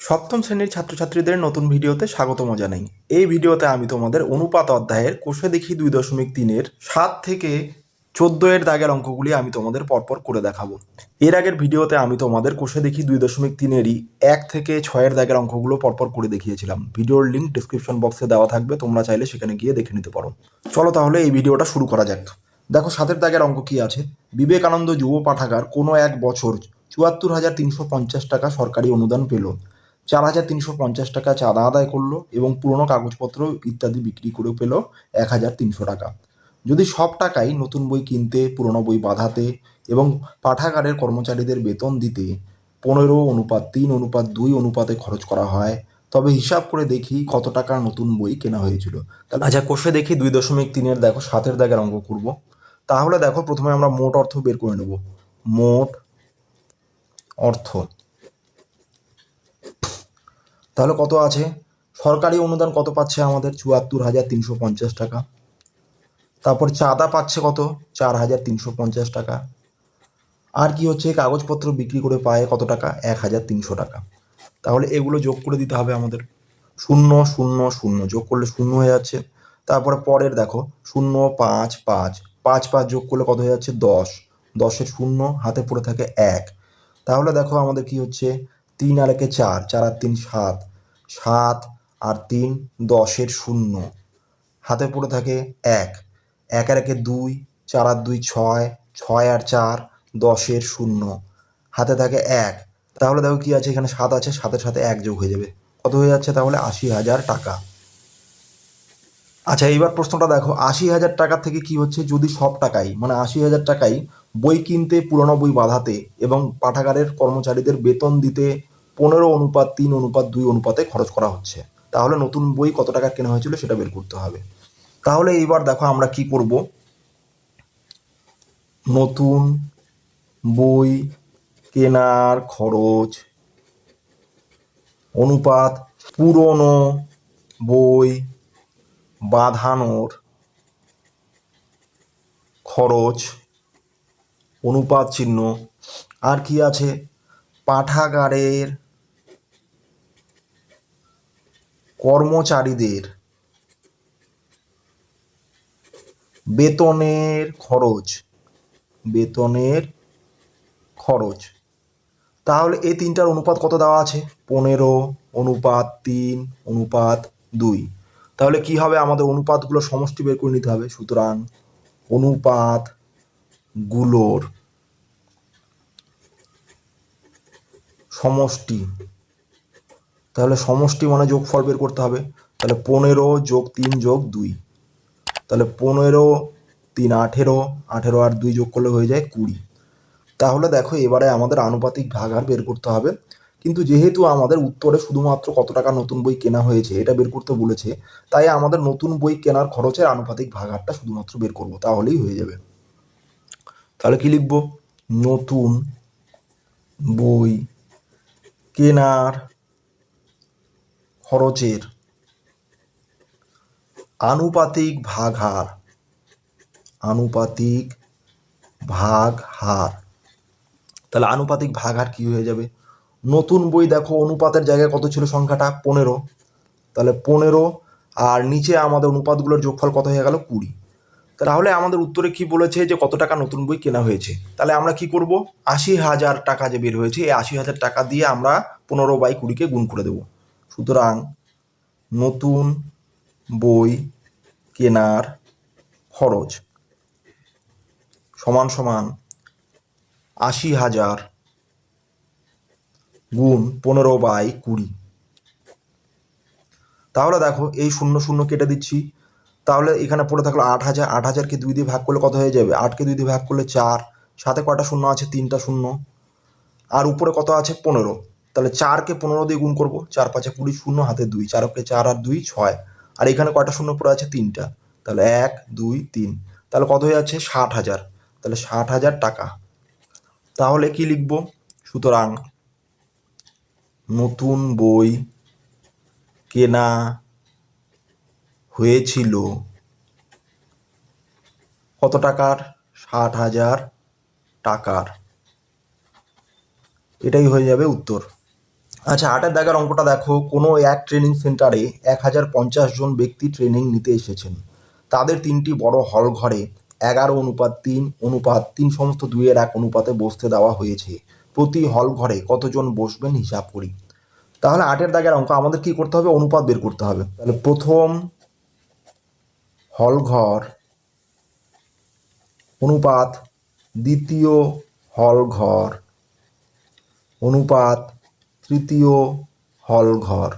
সপ্তম শ্রেণীর ছাত্রছাত্রীদের নতুন ভিডিওতে স্বাগতম জানাই। এই ভিডিওতে আমি তোমাদের অনুপাত অধ্যায়ের কোষে দেখি 2.3-এর 7 থেকে 14 এর দাগের অঙ্কগুলি আমি তোমাদের পরপর করে দেখাবো। এর আগের ভিডিওতে আমি তোমাদের কোষে দেখি 2.3-এরই 1 থেকে 6 দাগের অঙ্কগুলো পরপর করে দেখিয়েছিলাম। ভিডিওর লিঙ্ক ডিসক্রিপশন বক্সে দেওয়া থাকবে, তোমরা চাইলে সেখানে গিয়ে দেখে নিতে পারো। চলো তাহলে এই ভিডিওটা শুরু করা যাক। দেখো 7 দাগের অঙ্ক কি আছে। বিবেকানন্দ যুব পাঠাগার কোনো এক বছর 74,350 টাকা সরকারি অনুদান পেল, 4,350 টাকা চাঁদা আদায় করলো এবং পুরনো কাগজপত্র ইত্যাদি বিক্রি করে পেল 1,300 টাকা। যদি সব টাকাই নতুন বই কিনতে, পুরনো বই বাঁধাতে এবং পাঠাগারের কর্মচারীদের বেতন দিতে 15:3:2 অনুপাতে খরচ করা হয়, তবে হিসাব করে দেখি কত টাকার নতুন বই কেনা হয়েছিল। আচ্ছা, কোষে দেখি 2.3-এর দেখো 7 দাগের অঙ্ক করব। তাহলে দেখো প্রথমে আমরা মোট অর্থ বের করে নেব। মোট অর্থ তাহলে কত আছে? সরকারি অনুদান কত পাচ্ছে আমাদের? 74,350 টাকা। তারপর চাঁদা পাচ্ছে কত? 4,350 টাকা। আর কি হচ্ছে? কাগজপত্র বিক্রি করে পায় কত টাকা? 1,300 টাকা। তাহলে এগুলো যোগ করে দিতে হবে আমাদের। 0 0 0 যোগ করলে 0 হয়ে যাচ্ছে। তারপরে পরের দেখো 0 5 5 5 5 যোগ করলে কত হয়ে যাচ্ছে? 10। 10-এর 0 হাতে পড়ে থাকে 1। তাহলে দেখো আমাদের কি হচ্ছে? 3 আর 1 4, 4 আর 3 7, 7 আর 3 10-এর 0 হাতে পড়ে থাকে 1। 1 আর 1 2, 4 আর 2 6, 6 আর 4 10-এর 0 হাতে থাকে 1। তাহলে দেখো কি আছে? এখানে 7 আছে, 7-এর সাথে 1 যোগ হয়ে যাবে। কত হয়ে যাচ্ছে তাহলে? 80,000 টাকা। আচ্ছা, এইবার প্রশ্নটা দেখো, 80,000 টাকা থেকে কি হচ্ছে? যদি সব টাকাই মানে 80,000 টাকাই বই কিনতে, পুরনো বই বাঁধাতে এবং পাঠাগারের কর্মচারীদের বেতন দিতে 15:3:2 অনুপাতে খরচ করা হচ্ছে, তাহলে নতুন বই কত টাকা কেনা হয়েছিল সেটা বের করতে হবে। তাহলে এইবার দেখো আমরা কি করব। নতুন বই কেনার খরচ অনুপাত পুরনো বই বাঁধানোর খরচ অনুপাত চিহ্ন, আর কি আছে? পাঠাগারের কর্মচারীদের বেতনের খরচ তাহলে এই তিনটার অনুপাত কত দেওয়া আছে? 15:3:2। তাহলে কি হবে? আমাদের অনুপাতগুলোর সমষ্টি বের করে নিতে হবে। সুতরাং অনুপাতগুলোর সমষ্টি, তাহলে সমষ্টি মানে যোগফল বের করতে হবে। তাহলে 15 যোগ 3 যোগ 2, তাহলে 15 3 18, 18 আর 2 যোগ করলে হয়ে যায় 20। তাহলে দেখো এবারে আমাদের আনুপাতিক ভাগাহার বের করতে হবে, কিন্তু যেহেতু আমাদের উত্তরে শুধুমাত্র কত টাকা নতুন বই কেনা হয়েছে এটা বের করতে বলেছে, তাই আমাদের নতুন বই কেনার খরচের আনুপাতিক ভাগাহারটা শুধুমাত্র বের করব, তাহলেই হয়ে যাবে। তাহলে কি লিখব? নতুন বই কেনার খরচের আনুপাতিক ভাগহার তাহলে আনুপাতিক ভাগহার কি হয়ে যাবে? নতুন বই দেখো অনুপাতের জায়গায় কত ছিল? সংখ্যাটা 15। তাহলে 15 আর নিচে আমাদের অনুপাতগুলোর যোগফল কত হয়ে গেল? 20। তাহলে আমাদের উত্তরে কি বলেছে যে কত টাকা নতুন বই কেনা হয়েছে। তাহলে আমরা কি করব? 80,000 টাকা যে বের হয়েছে, এই 80,000 টাকা দিয়ে আমরা 15/20-কে গুণ করে দেব। সুতরাং নতুন বই কেনার খরচ সমান সমান 80,000 গুণ 15/20। তাহলে দেখো এই 0 0 কেটে দিচ্ছি। তাহলে এখানে পড়ে থাকলো 8,000। 8,000-কে 2 দিয়ে ভাগ করলে কত হয়ে যাবে? 8-কে 2 দিয়ে ভাগ করলে 4। সাথে কয়টা শূন্য আছে? 3টা শূন্য। আর উপরে কত আছে? 15। তাহলে 4-কে 15 দিয়ে গুণ করবো। 4 5 20, শূন্য হাতে 2, 4-কে 4 আর 2 6। আর এখানে কয়টা শূন্য পড়ে আছে? 3টা। তাহলে 1 2 3। তাহলে কত হয়ে যাচ্ছে? 60,000। তাহলে 60,000 টাকা। তাহলে কি লিখব? সুতরাং নতুন বই কেনা হয়েছিল কত টাকার? 60,000 টাকার। এটাই হয়ে যাবে উত্তর। আচ্ছা, 8 দাগের অঙ্কটা দেখো, কোনো এক ট্রেনিং সেন্টারে 1050 জন ব্যক্তি ট্রেনিং নিতে এসেছেন। তাদের 3টি বড় হল ঘরে 11:3:3 সমস্ত 2:1 অনুপাতে বসতে দেওয়া হয়েছে। প্রতি হল ঘরে কতজন বসবেন হিসাব করি। তাহলে 8 দাগের অঙ্ক আমাদের কি করতে হবে, অনুপাত বের করতে হবে। তাহলে প্রথম হল ঘর অনুপাত দ্বিতীয় হল ঘর অনুপাত তৃতীয় হল ঘর।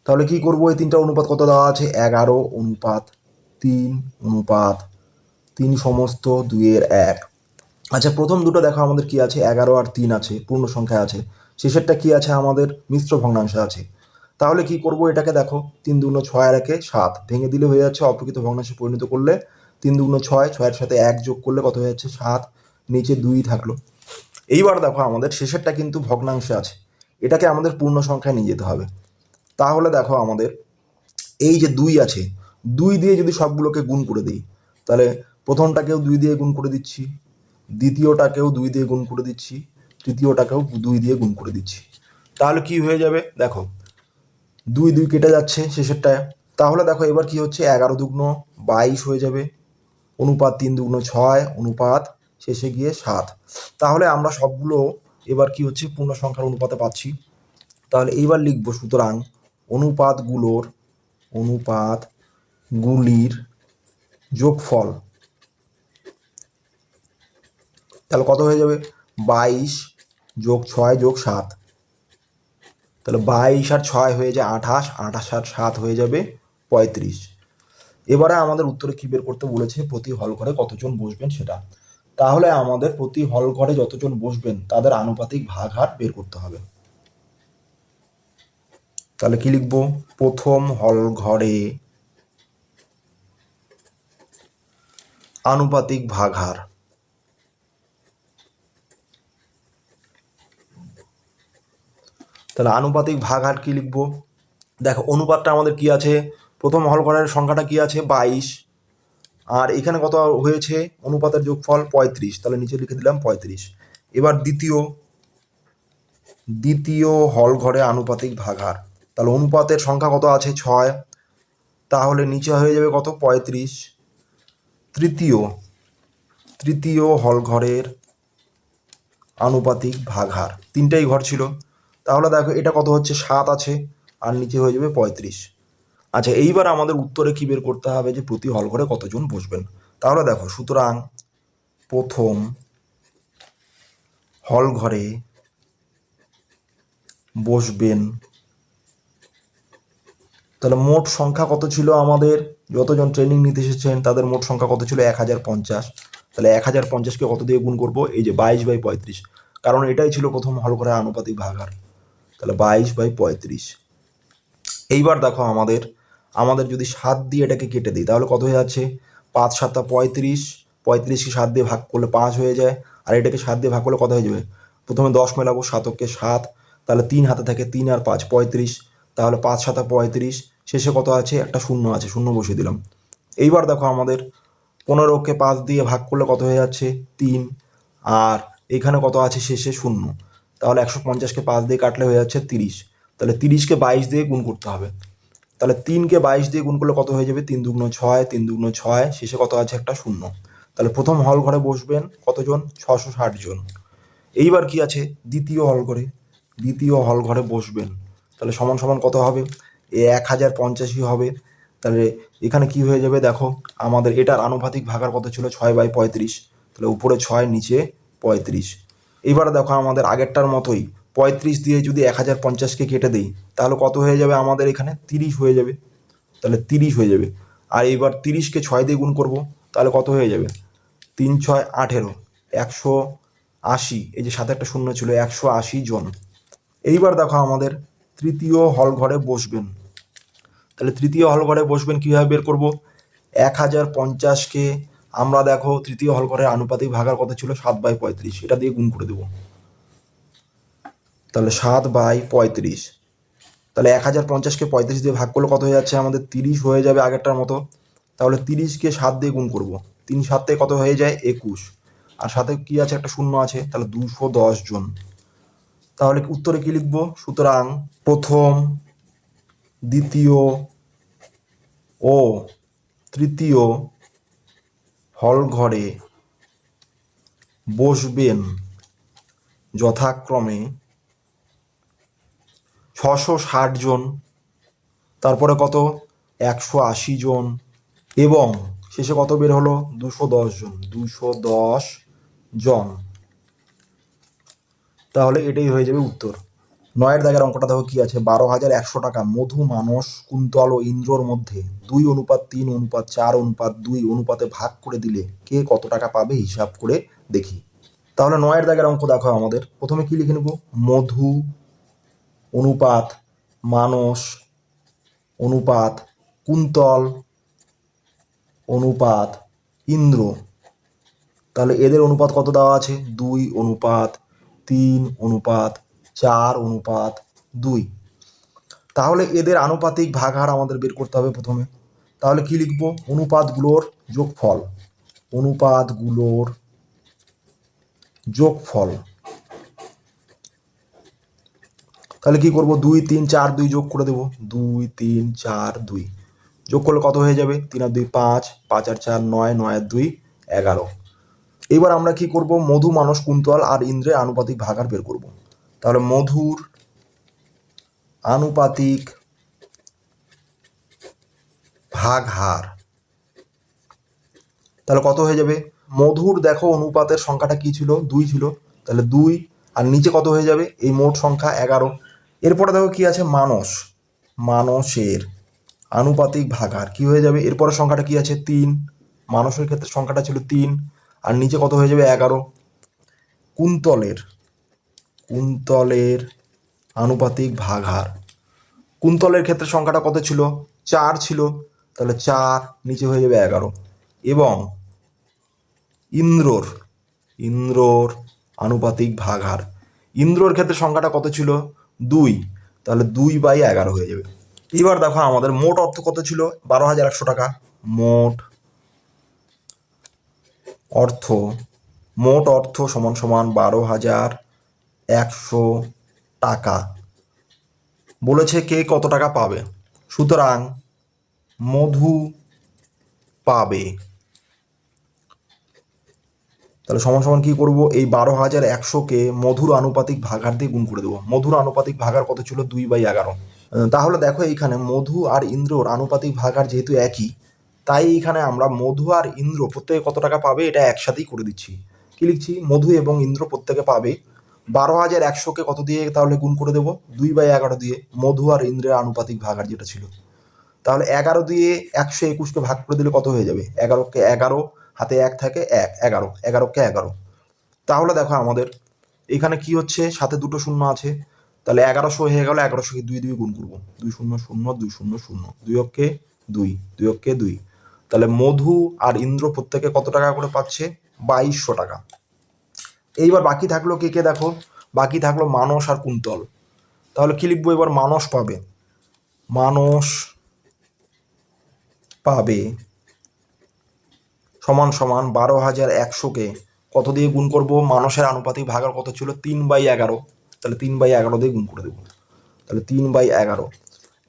তাহলে কি করব, এই 3টা অনুপাত কত দেওয়া আছে, 11:3:3 সমস্ত 2:1। আচ্ছা, প্রথম দুটো দেখো আমাদের কি আছে, 11 আর 3 আছে, পূর্ণ সংখ্যা আছে। শেষেরটা কি আছে, আমাদের মিশ্র ভগ্নাংশ আছে। তাহলে কি করব, এটাকে দেখো 3 2 6 আর 1 7 ভেঙে দিলে হয়ে যাচ্ছে, অপ্রকৃত ভগ্নাংশে পরিণত করলে 3 2 6, 6-এর সাথে 1 যোগ করলে কত হয়ে যাচ্ছে 7, নিচে 2 থাকলো। এইবার দেখো আমাদের শেষেরটা কিন্তু ভগ্নাংশে আছে, এটাকে আমাদের পূর্ণ সংখ্যায় নিয়ে যেতে হবে। তাহলে দেখো আমাদের এই যে 2 আছে, 2 দিয়ে যদি সবগুলোকে গুণ করে দিই, তাহলে প্রথমটাকেও 2 দিয়ে গুণ করে দিচ্ছি, দ্বিতীয়টাকেও 2 দিয়ে গুণ করে দিচ্ছি, তৃতীয়টাকেও 2 দিয়ে গুণ করে দিচ্ছি। তাহলে কি হয়ে যাবে, দেখো 2 2 কেটে যাচ্ছে শেষেরটায়। তাহলে দেখো এবার কি হচ্ছে, 11 2 22 হয়ে যাবে, অনুপাত 3 2 6, অনুপাত শেষে গিয়ে 7। তাহলে আমরা সবগুলো এবার কি হচ্ছে, পূর্ণ সংখ্যার অনুপাতে পাচ্ছি। তাহলে এইবার লিখব, সুতরাং অনুপাতগুলির যোগফল। তাহলে কত হয়ে যাবে, 22 যোগ 6 যোগ 7। তাহলে 22 আর 6 হয়ে যায় 28, 28 আর 7 হয়ে যাবে 35। এবারে আমাদের উত্তরে কি বের করতে বলেছে, প্রতি হল ঘরে কতজন বসবেন সেটা। তাহলে আমাদের প্রতি হল ঘরে যতজন বসবেন তাদের আনুপাতিক ভাগহার বের করতে হবে। তাহলে কি লিখব, প্রথম হল ঘরে আনুপাতিক ভাগহার। তাহলে আনুপাতিক ভাগহার কি লিখব, দেখো অনুপাতটা আমাদের কি আছে, প্রথম হল ঘরের সংখ্যাটা কি আছে 22, আর এখানে কত হয়েছে, অনুপাতের যোগফল 35, তাহলে নিচে লিখে দিলাম 35। এবার দ্বিতীয় হল ঘরে আনুপাতিক ভাগহার। তাহলে অনুপাতের সংখ্যা কত আছে 6, তাহলে নিচে হয়ে যাবে কত 35। তৃতীয় হল ঘরের আনুপাতিক ভাগহার, 3টাই ঘর ছিল। তাহলে দেখো এটা কত হচ্ছে 7 আছে, আর নিচে হয়ে যাবে 35। আচ্ছা, এইবার আমাদের উত্তরে কি বের করতে হবে, যে প্রতি হল ঘরে কতজন বসবেন। তাহলে দেখো, সুতরাং প্রথম হল ঘরে বসবেন। তাহলে মোট সংখ্যা কত ছিল, আমাদের যতজন ট্রেনিং নিতে এসেছেন তাদের মোট সংখ্যা কত ছিল, 1050। তাহলে 1050কে কত দিয়ে গুণ করব, এই যে 22/35, কারণ এটাই ছিল প্রথম হল ঘরে আনুপাতিক ভাগহার। তাহলে 22/35। এইবার দেখো আমাদের যদি 7 দিয়ে এটাকে কেটে দিই, তাহলে কত হয়ে যাচ্ছে, 5 7 35, 35কে 7 দিয়ে ভাগ করলে 5 হয়ে যায়, আর এটাকে 7 দিয়ে ভাগ করলে কত হয়ে যাবে, প্রথমে 10 মেলাবো, 7কে 7, তাহলে 3 হাতে থাকে, 3 আর 5 35, তাহলে 5 7 35, শেষে কত আছে, একটা শূন্য আছে, শূন্য বসিয়ে দিলাম। এইবার দেখো আমাদের 15কে 5 দিয়ে ভাগ করলে কত হয়ে যাচ্ছে 3, আর এখানে কত আছে শেষে শূন্য, তাহলে 150কে 5 দিয়ে কাটলে হয়ে যাচ্ছে 30। তাহলে 30কে 22 দিয়ে গুণ করতে হবে। তাহলে 3কে 22 দিয়ে গুণ করলে কত হয়ে যাবে, 3 2 6, 3 2 6, শেষে কত আছে, একটা শূন্য। তাহলে প্রথম হল ঘরে বসবেন কতজন, 660 জন। এইবার কি আছে, দ্বিতীয় হল ঘরে বসবেন। তাহলে সমান সমান কত হবে, 1050 হবে। তাহলে এখানে কি হয়ে যাবে, দেখো আমাদের এটার আনুপাতিক ভাগার কত ছিল, 6/35। তাহলে উপরে 6, নিচে 35। এইবার দেখো আমাদের আগেরটার মতোই 35 দিয়ে যদি 1050কে কেটে দিই, তাহলে কত হয়ে যাবে, আমাদের এখানে 30 হয়ে যাবে। তাহলে 30 হয়ে যাবে। আর এইবার 30কে 6 দিয়ে গুণ করব, তাহলে কত হয়ে যাবে, 3 6 18, 180, এই যে সাথে একটা শূন্য ছিল, 180 জন। এইবার দেখো আমাদের তৃতীয় হল ঘরে বসবেন। তাহলে তৃতীয় হল ঘরে বসবেন কীভাবে বের করব, 1050কে আমরা দেখো তৃতীয় হল ঘরে আনুপাতিক ভাগার কত ছিল, 7/35, এটা দিয়ে গুণ করে দেবো। তাহলে 7/35, তাহলে 1050কে 35 দিয়ে ভাগ করলে কত হয়ে যাচ্ছে, আমাদের 30 হয়ে যাবে আগেরটার মতো। তাহলে 30কে 7 দিয়ে গুণ করব, 3 7 কত হয়ে যায় 21, আর সাথে কি আছে, একটা শূন্য আছে, তাহলে 210 জন। তাহলে উত্তরে কি লিখব? সুতরাং প্রথম, দ্বিতীয় ও তৃতীয় হল ঘরে বসবেন যথাক্রমে 660 জন, তারপরে কত 180 জন, এবং শেষে কত বের হলো 210 জন, 210 জন। তাহলে এটাই হয়ে যাবে উত্তর। 9 দাগের অঙ্কটা দেখো কি আছে, 12,100 টাকা মধু, মানস, কুন্তল ও ইন্দ্রর মধ্যে 2:3:4:2 অনুপাতে ভাগ করে দিলে কে কত টাকা পাবে হিসাব করে দেখি। তাহলে 9 দাগের অঙ্ক দেখো আমাদের, প্রথমে কি লিখে নেব? মধু অনুপাত মানস অনুপাত কুন্তল অনুপাত ইন্দ্র। তাহলে এদের অনুপাত কত দেওয়া আছে? 2:3:4:2। তাহলে এদের আনুপাতিক ভাগহার আমাদের বের করতে হবে প্রথমে। তাহলে কি লিখব? অনুপাতগুলোর যোগফল, অনুপাতগুলোর যোগফল। তাহলে কি করব? 2:3:4:2 যোগ করে দেব, 2:3:4:2 যোগ করলে কত হয়ে যাবে? 3:2 5, 5:4 9, 9:2 11। এবার আমরা কি করব? মধু, মানস, কুন্তল আর ইন্দ্রের আনুপাতিক ভাগহার বের করব। তাহলে মধুর আনুপাতিক ভাগহার, তাহলে কত হয়ে যাবে? মধুর দেখো অনুপাতের সংখ্যাটা কি ছিল? 2 ছিল, তাহলে 2 আর নিচে কত হয়ে যাবে? এই মোট সংখ্যা 11। এরপরে দেখো কি আছে? মানস, মানসের আনুপাতিক ভাগহার কি হয়ে যাবে? এরপরে সংখ্যাটা কি আছে? 3, মানসের ক্ষেত্রে সংখ্যাটা ছিল 3 আর নিচে কত হয়ে যাবে? 11। কুন্তলের, কুন্তলের আনুপাতিক ভাগহার, কুন্তলের ক্ষেত্রে সংখ্যাটা কত ছিল? 4 ছিল, তাহলে 4 নিচে হয়ে যাবে 11। এবং ইন্দ্রর, ইন্দ্রর আনুপাতিক ভাগহার, ইন্দ্রর ক্ষেত্রে সংখ্যাটা কত ছিল? 2, তাহলে 2/11 হয়ে যাবে। এবার দেখো আমাদের মোট অর্থ কত ছিল? 12,100 টাকা মোট অর্থ, মোট অর্থ সমান সমান 12,100 টাকা। বলেছে কে কত টাকা পাবে, সুতরাং মধু পাবে। তাহলে সমান সমান কি করব? এই 12,100কে মধুর আনুপাতিক ভাগহার দিয়ে গুণ করে দেবো। মধুর আনুপাতিক ভাগহার কত ছিল? 2/11। তাহলে দেখো এইখানে মধু আর ইন্দ্রর আনুপাতিক ভাগহার যেহেতু একই, তাই এইখানে আমরা মধু আর ইন্দ্র প্রত্যেকে কত টাকা পাবে এটা একসাথেই করে দিচ্ছি। কি লিখছি? মধু এবং ইন্দ্র প্রত্যেকে পাবে 12,100কে কত দিয়ে তাহলে গুণ করে দেবো? 2/11 দিয়ে, মধু আর ইন্দ্রের আনুপাতিক ভাগহার যেটা ছিল। তাহলে 11 দিয়ে 121কে ভাগ করে দিলে কত হয়ে যাবে? 11কে 11, হাতে 1 থাকে 1, 11, 11কে 11। তাহলে দেখো আমাদের এখানে কি হচ্ছে? সাথে দুটো শূন্য আছে, তাহলে 1100 হয়ে গেল। 1100কে 2 দিয়ে গুণ করবো, 2 0 0 2 0 0, 2 অক্ষে 2, 2 অক্ষে 2। তাহলে মধু আর ইন্দ্র প্রত্যেকে কত টাকা করে পাচ্ছে? 2200 টাকা। এইবার বাকি থাকলো কে কে? দেখো বাকি থাকলো মানস আর কুন্তল। তাহলে কি লিখবো এবার? মানস পাবে, মানস পাবে সমান সমান 12,100কে কত দিয়ে গুণ করব? মানসের আনুপাতিক ভাগহার কত ছিল? 3/11, তাহলে 3/11 দিয়ে গুণ করে দেবো। তাহলে 3/11,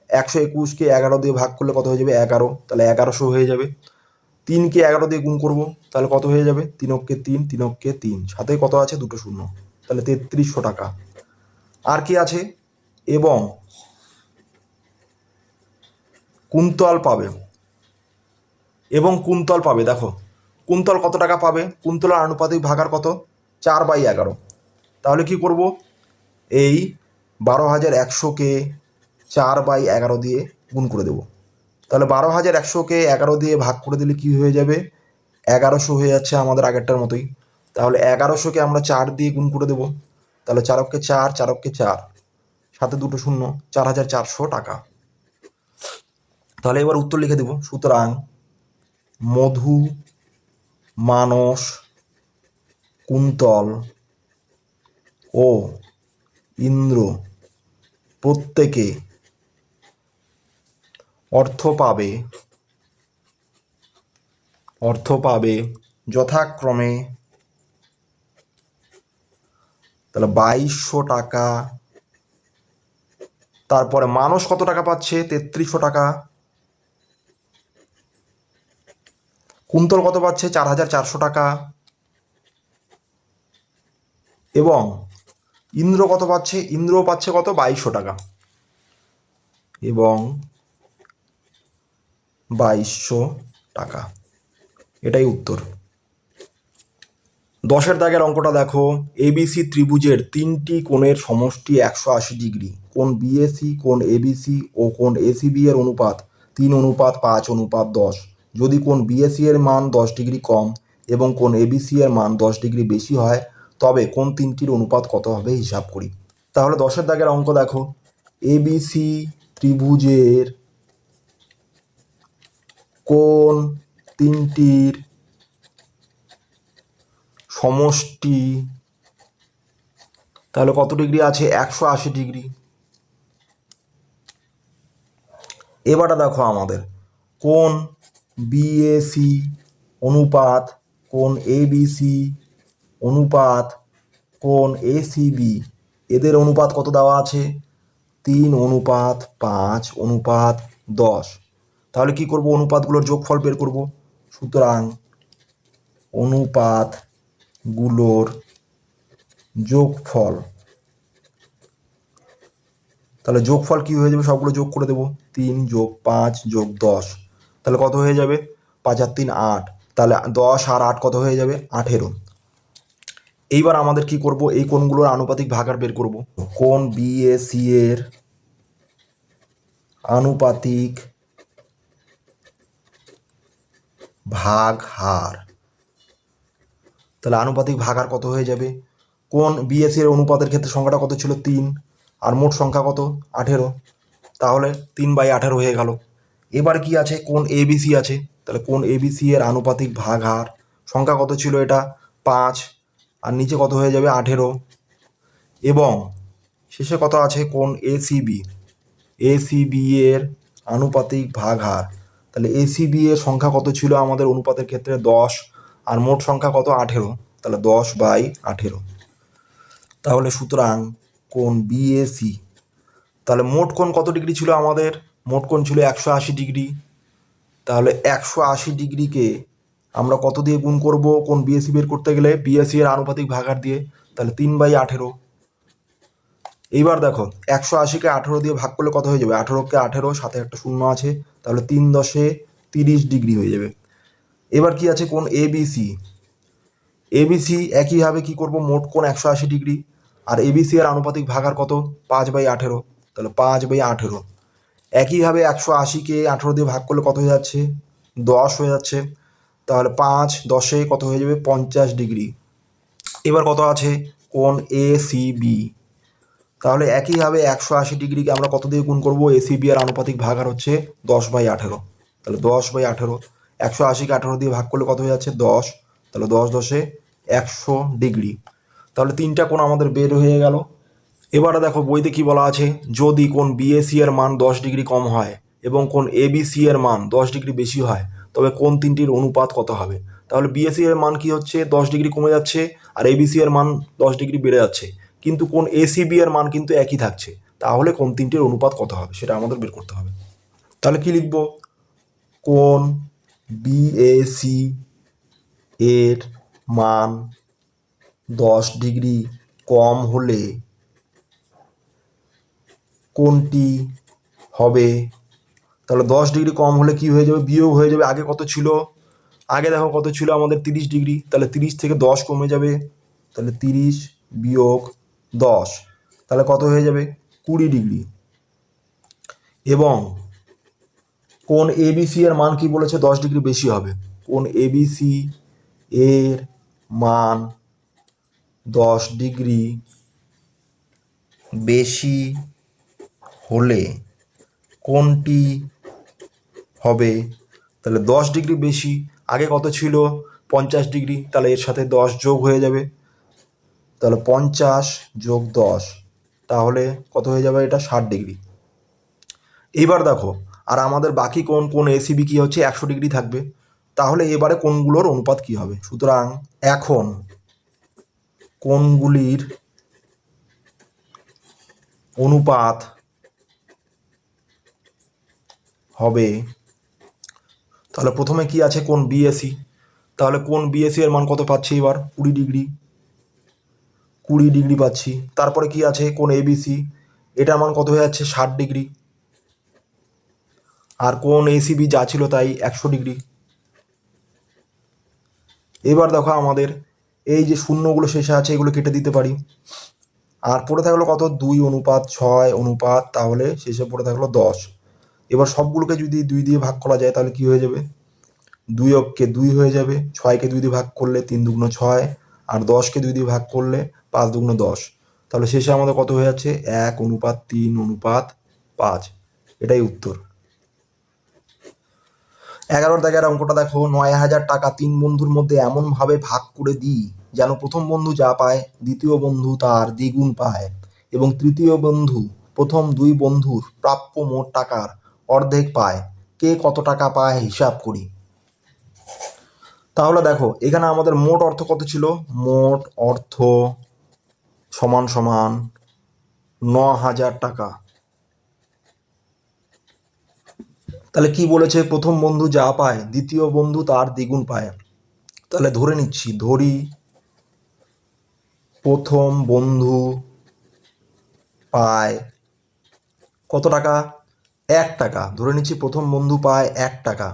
121কে 11 দিয়ে ভাগ করলে কত হয়ে যাবে? 11, তাহলে 1100 হয়ে যাবে। 3কে 11 দিয়ে গুণ করব, তাহলে কত হয়ে যাবে? 3 অক্ষে 3, 3 অক্ষে 3, সাথে কত আছে? দুটো শূন্য, তাহলে 3300 টাকা। আর কি আছে? এবং কুন্তল পাবে, এবং কুন্তল পাবে। দেখো কুন্তল কত টাকা পাবে? কুন্তলের আনুপাতিক ভাগহার কত? 4/11। তাহলে কি করব? এই 12,100কে 4/11 দিয়ে গুণ করে দেব। তাহলে 12,100কে 11 দিয়ে ভাগ করে দিলে কি হয়ে যাবে? 1100 হয়ে যাচ্ছে আমাদের আগেরটার মতোই। তাহলে 1100কে আমরা 4 দিয়ে গুণ করে দেব, তাহলে 4 অক্ষে 4, 4 অক্ষে 4, সাথে দুটো শূন্য, 4,400 টাকা। তাহলে এবার উত্তর লিখে দেব। সুতরাং মধু, মানস, কুন্তল ও ইন্দ্র প্রত্যেকে অর্থ পাবে যথাক্রমে তাহলে 2200 টাকা। তারপরে মানুষ কত টাকা পাচ্ছে? 3300 টাকা। কুন্তল কত পাচ্ছে? 4400 টাকা। এবং ইন্দ্র কত পাচ্ছে? ইন্দ্র পাচ্ছে কত? 2200 টাকা। এবং 2200 টাকা। এটাই উত্তর। 10-এর দাগের অঙ্কটা দেখো। এবিসি ত্রিভুজের 3টি কোণের সমষ্টি 180 ডিগ্রি। কোণ বিএসি, কোণ এবিসি ও কোণ এসিবি এর অনুপাত 3:5:10। যদি কোণ বিএসি এর মান 10 ডিগ্রি কম এবং কোণ এবিসি এর মান 10 ডিগ্রি বেশি হয়, তবে কোণ তিনটির অনুপাত কত হবে হিসাব করি। তাহলে 10-এর দাগের অঙ্ক দেখো। এবিসি ত্রিভুজের কোণ তিনটির সমষ্টি তাহলে কত ডিগ্রি আছে? 180 ডিগ্রি। এবারটা দেখো আমাদের কোণ বিএসি অনুপাত কোণ এবিসি অনুপাত কোণ এসিবি, এদের অনুপাত কত দেওয়া আছে? 3:5:10। তাহলে কি করব? অনুপাতগুলোর যোগফল বের করব। সুতরাং অনুপাতগুলোর যোগফল, তাহলে যোগফল কি হয়ে যাবে? সবগুলো যোগ করে দেবো। 3 + 5 + 10, তাহলে কত হয়ে যাবে? 5 আর 3 8, তাহলে 10 আর 8 কত হয়ে যাবে? 18। এইবার আমাদের কি করব? এই কোণগুলোর আনুপাতিক ভাগার বের করব। কোণ বিএসি এর আনুপাতিক ভাগ হার, তাহলে আনুপাতিক ভাগার কত হয়ে যাবে? কোণ বিএসি এর অনুপাতের ক্ষেত্রে সংখ্যাটা কত ছিল? 3, আর মোট সংখ্যা কত? 18, তাহলে 3/18 হয়ে গেল। এবার কি আছে? কোণ এবিসি আছে, তাহলে কোণ এবিসি এর আনুপাতিক ভাগ হার সংখ্যা কত ছিল? এটা 5, আর নিচে কত হয়ে যাবে? 18। এবং শেষে কত আছে? কোণ এসিবি, এসিবি এর আনুপাতিক ভাগ হার, তাহলে এসিবি এর সংখ্যা কত ছিল আমাদের অনুপাতের ক্ষেত্রে? 10, আর মোট সংখ্যা কত? 18, তাহলে 10/18। তাহলে সুতরাং কোণ বিএসি, তাহলে মোট কোণ কত ডিগ্রি ছিল আমাদের? মোট কোণ ছিল 180 ডিগ্রি। তাহলে 180 ডিগ্রিকে আমরা কত দিয়ে গুণ করব কোণ বিএসি বের করতে গেলে? বিএসি এর আনুপাতিক ভাগার দিয়ে, তাহলে 3/18। এইবার দেখো 180কে 18 দিয়ে ভাগ করলে কত হয়ে যাবে? 18কে 18, সাথে একটা শূন্য আছে, তাহলে 3×10=30 ডিগ্রি হয়ে যাবে। এবার কি আছে? কোণ এবিসি, এবিসি একইভাবে কি করব? মোট কোণ 180 ডিগ্রি, আর এবিসি এর আনুপাতিক ভাগার কত? 5/18, তাহলে 5/18। একইভাবে 180কে 18 দিয়ে ভাগ করলে কত হয়ে যাচ্ছে? 10 হয়ে যাচ্ছে, তাহলে 5×10 কত হয়ে যাবে? 50 ডিগ্রি। এবার কত আছে? কোণ এসিবি, তাহলে একইভাবে 180 ডিগ্রিকে আমরা কত দিয়ে গুণ করব? এসিবি এর আনুপাতিক ভাগার হচ্ছে 10/18, তাহলে 10/18। 180কে 18 দিয়ে ভাগ করলে কত হয়ে যাচ্ছে? 10, তাহলে 10×10=100 ডিগ্রি। তাহলে তিনটা কোণ আমাদের বের হয়ে গেল। এবারে দেখো বইতে কি বলা আছে? যদি কোণ বিএসি এর মান 10 ডিগ্রি কম হয় এবং কোণ এবিসি এর মান 10 ডিগ্রি বেশি হয়, তবে কোণ তিনটির অনুপাত কত হবে? তাহলে বিএসি এর মান কি হচ্ছে? 10 ডিগ্রি কমে যাচ্ছে, আর এবিসি এর মান 10 ডিগ্রি বেড়ে যাচ্ছে, কিন্তু কোণ এসিবি এর মান কিন্তু একই থাকছে। তাহলে কোণ তিনটির অনুপাত কত হবে সেটা আমাদের বের করতে হবে। তাহলে কি লিখব? কোণ বিএসি এর মান 10 ডিগ্রি কম হলে কোনটি হবে? তাহলে 10 ডিগ্রি কম হলে কি হয়ে যাবে? বিয়োগ হয়ে যাবে। আগে কত ছিল? আগে দেখো কত ছিল আমাদের? 30 ডিগ্রি, তাহলে 30 থেকে 10 কমে যাবে, তাহলে 30 - 10, তাহলে কত হয়ে যাবে? 20 ডিগ্রি। এবং কোণ এবিসি এর মান কি বলেছে? 10 ডিগ্রি বেশি হবে। কোণ এবিসি এর মান 10 ডিগ্রি বেশি হলে কোনটি হবে? তাহলে 10 ডিগ্রি বেশি, আগে কত ছিল? 50 ডিগ্রি, তাহলে এর সাথে 10 যোগ হয়ে যাবে, তাহলে 50 + 10, তাহলে কত হয়ে যাবে? এটা 60 ডিগ্রি। এইবার দেখো আর আমাদের বাকি কোণ এসিবি কি হচ্ছে? 100 ডিগ্রি থাকবে। তাহলে এবারে কোণগুলোর অনুপাত কি হবে? সুতরাং এখন কোণগুলির অনুপাত হবে, তাহলে প্রথমে কি আছে কোণ বিএসি, তাহলে কোণ বিএসি এর মান কত পাচ্ছি এবার 20 ডিগ্রি পাচ্ছি। তারপরে কি আছে কোণ এবিসি, এটার মান কত হয়ে যাচ্ছে 60 ডিগ্রি। আর কোণ এসিবি যা ছিল তাই 100 ডিগ্রি। এবার দেখো আমাদের এই যে শূন্যগুলো শেষে আছে এগুলো কেটে দিতে পারি। আর পড়ে থাকলো কত 2:6 তাহলে শেষে পড়ে থাকলো 10। এবার সবগুলোকে যদি 2 দিয়ে ভাগ করা যায় তাহলে কি হয়ে যাবে, 2 অক্ষে 2 হয়ে যাবে, 6কে 2 দিয়ে ভাগ করলে 3 দুগুণ 6, আর 10কে 2 দিয়ে ভাগ করলে 5 দুগুণ 10। তাহলে শেষে আমাদের কত হয়ে যাচ্ছে 1:3:5। এটাই উত্তর। 11 দাগের অঙ্কটা দেখো, 9,000 টাকা 3 বন্ধুর মধ্যে এমনভাবে ভাগ করে দিই যেন প্রথম বন্ধু যা পায় দ্বিতীয় বন্ধু তার দ্বিগুণ পায়, এবং তৃতীয় বন্ধু প্রথম 2 বন্ধুর প্রাপ্য মোট টাকার অর্ধেক পায়। কে কত টাকা পায় হিসাব করি। তাহলে দেখো এখানে আমাদের মোট অর্থ কত ছিল, মোট অর্থ সমান সমান 9,000 টাকা। তাহলে কি বলেছে, প্রথম বন্ধু যা পায় দ্বিতীয় বন্ধু তার দ্বিগুণ পায়। তাহলে ধরে নিচ্ছি, ধরি প্রথম বন্ধু পায় কত টাকা, 1 টাকা। ধরে নিচ্ছি প্রথম বন্ধু পায় 1 টাকা।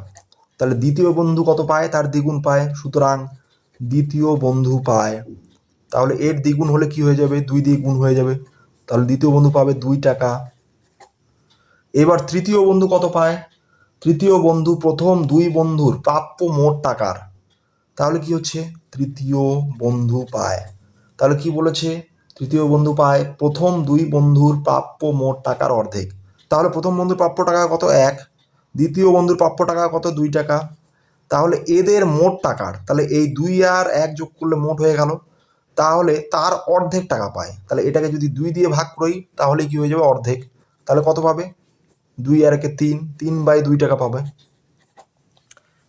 তাহলে দ্বিতীয় বন্ধু কত পায়, তার দ্বিগুণ পায়, সুতরাং দ্বিতীয় বন্ধু পায়, তাহলে এর দ্বিগুণ হলে কি হয়ে যাবে, 2 দিয়ে গুণ হয়ে যাবে, তাহলে দ্বিতীয় বন্ধু পাবে 2 টাকা। এবার তৃতীয় বন্ধু কত পায়, তৃতীয় বন্ধু প্রথম 2 বন্ধুর প্রাপ্য মোট টাকার, তাহলে কি হচ্ছে তৃতীয় বন্ধু পায়, তাহলে কি বলেছে তৃতীয় বন্ধু পায় প্রথম 2 বন্ধুর প্রাপ্য মোট টাকার অর্ধেক। তাহলে প্রথম বন্ধুর প্রাপ্য টাকা কত 1, দ্বিতীয় বন্ধুর প্রাপ্য টাকা কত 2 টাকা, তাহলে এদের মোট টাকার, তাহলে এই 2 আর 1 যোগ করলে মোট হয়ে গেল, তাহলে তার অর্ধেক টাকা পায়। তাহলে এটাকে যদি 2 দিয়ে ভাগ করি তাহলে কি হয়ে যাবে অর্ধেক, তাহলে কত পাবে 2 আর 1 3, 3/2 টাকা পাবে।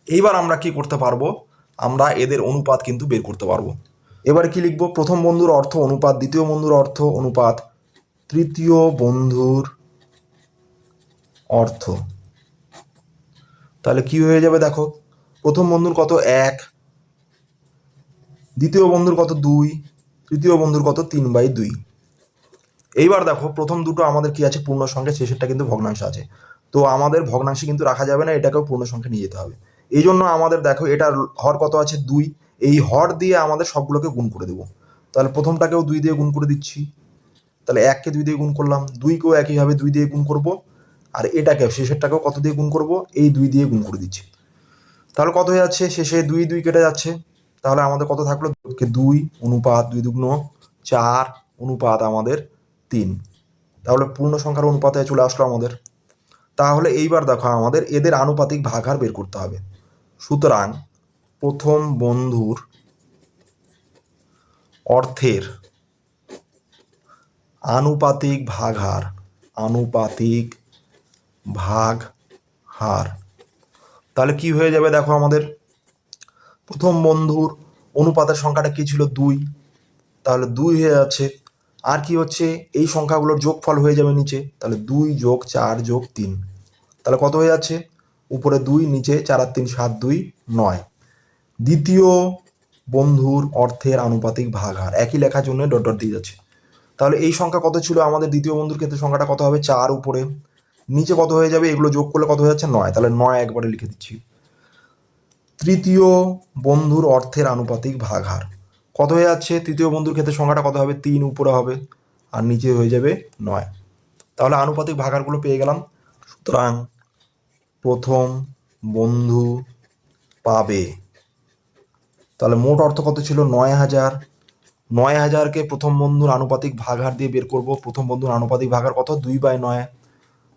এইবার আমরা কি করতে পারবো, আমরা এদের অনুপাত কিন্তু বের করতে পারবো। এবারে কি লিখবো, প্রথম বন্ধুর অর্থ অনুপাত দ্বিতীয় বন্ধুর অর্থ অনুপাত তৃতীয় বন্ধুর অর্থ। তাহলে কি হয়ে যাবে দেখো, প্রথম বন্ধুর কত 1, দ্বিতীয় বন্ধুর কত 2, তৃতীয় বন্ধুর কত 3/2। এইবার দেখো প্রথম দুটো আমাদের কি আছে পূর্ণ সংখ্যা, শেষেরটা কিন্তু ভগ্নাংশ আছে, তো আমাদের ভগ্নাংশে কিন্তু রাখা যাবে না, এটাকেও পূর্ণ সংখ্যা নিয়ে যেতে হবে। এই জন্য আমাদের দেখো এটার হর কত আছে 2, এই হর দিয়ে আমাদের সবগুলোকে গুণ করে দেবো। তাহলে প্রথমটাকেও 2 দিয়ে গুণ করে দিচ্ছি, তাহলে 1কে 2 দিয়ে গুণ করলাম, 2কেও একইভাবে 2 দিয়ে গুণ করব, আর এটাকেও শেষেরটাকেও কত দিয়ে গুণ করব, এই 2 দিয়ে গুণ করে দিচ্ছি। তাহলে কত হয়ে যাচ্ছে, শেষে 2 2 কেটে যাচ্ছে, তাহলে আমাদের কত থাকলো 2 অনুপাত 2 দুগুণ 4 অনুপাত আমাদের 3। তাহলে পূর্ণ সংখ্যার অনুপাতে চলে আসলো আমাদের। তাহলে এইবার দেখো আমাদের এদের আনুপাতিক ভাগহার বের করতে হবে। সুতরাং প্রথম বন্ধুর অর্থের আনুপাতিক ভাগহার, আনুপাতিক ভাগহার, তাহলে কি হয়ে যাবে দেখো আমাদের, প্রথম বন্ধুর অনুপাতের সংখ্যাটা কি ছিল 2, তাহলে 2 হয়ে যাচ্ছে, আর কি হচ্ছে এই সংখ্যাগুলোর যোগফল হয়ে যাবে নিচে, তাহলে 2 + 4 + 3, তাহলে কত হয়ে যাচ্ছে উপরে 2 নিচে 4 আর 3 7 2 9। দ্বিতীয় বন্ধুর অর্থের আনুপাতিক ভাগহার, একই লেখার জন্য ডট ডট দিয়ে যাচ্ছে। তাহলে এই সংখ্যা কত ছিল আমাদের দ্বিতীয় বন্ধুর ক্ষেত্রে, সংখ্যাটা কত হবে 4, উপরে নিচে কত হয়ে যাবে, এগুলো যোগ করলে কত হয়ে যাচ্ছে 9, তাহলে 9 একবারে লিখে দিচ্ছি। তৃতীয় বন্ধুর অর্থের আনুপাতিক ভাগহার কত হয়ে যাচ্ছে, তৃতীয় বন্ধুর ক্ষেত্রে সংখ্যাটা কত হবে 3, উপরে হবে আর নিচে হয়ে যাবে 9। তাহলে আনুপাতিক ভাগহারগুলো পেয়ে গেলাম। সুতরাং প্রথম বন্ধু পাবে, তাহলে মোট অর্থ কত ছিল 9,000, 9,000কে প্রথম বন্ধুর আনুপাতিক ভাগহার দিয়ে বের করব। প্রথম বন্ধুর আনুপাতিক ভাগহার কত 2/9,